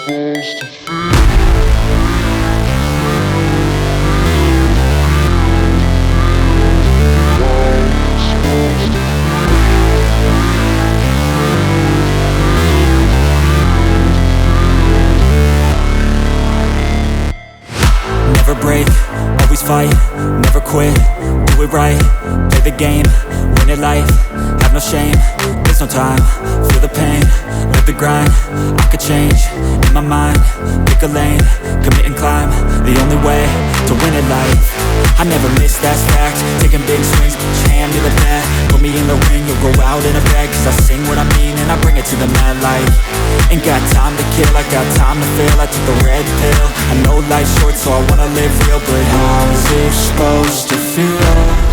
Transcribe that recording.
Never break, always fight, never quit, do it right, play the game, win it life, have no shame, there's no time, feel the pain, live the grind, I could change, in my mind, pick a lane, commit and climb, the only way to win it life, I never miss, that's fact, taking big swings, put your hand to the bat, put me in the ring, you'll go out in a bag, cause I sing what I mean and I bring it to the mad light, ain't got time to kill, I got time to feel, I took the red pill, I know life's short so I wanna live real, but how's it supposed to feel?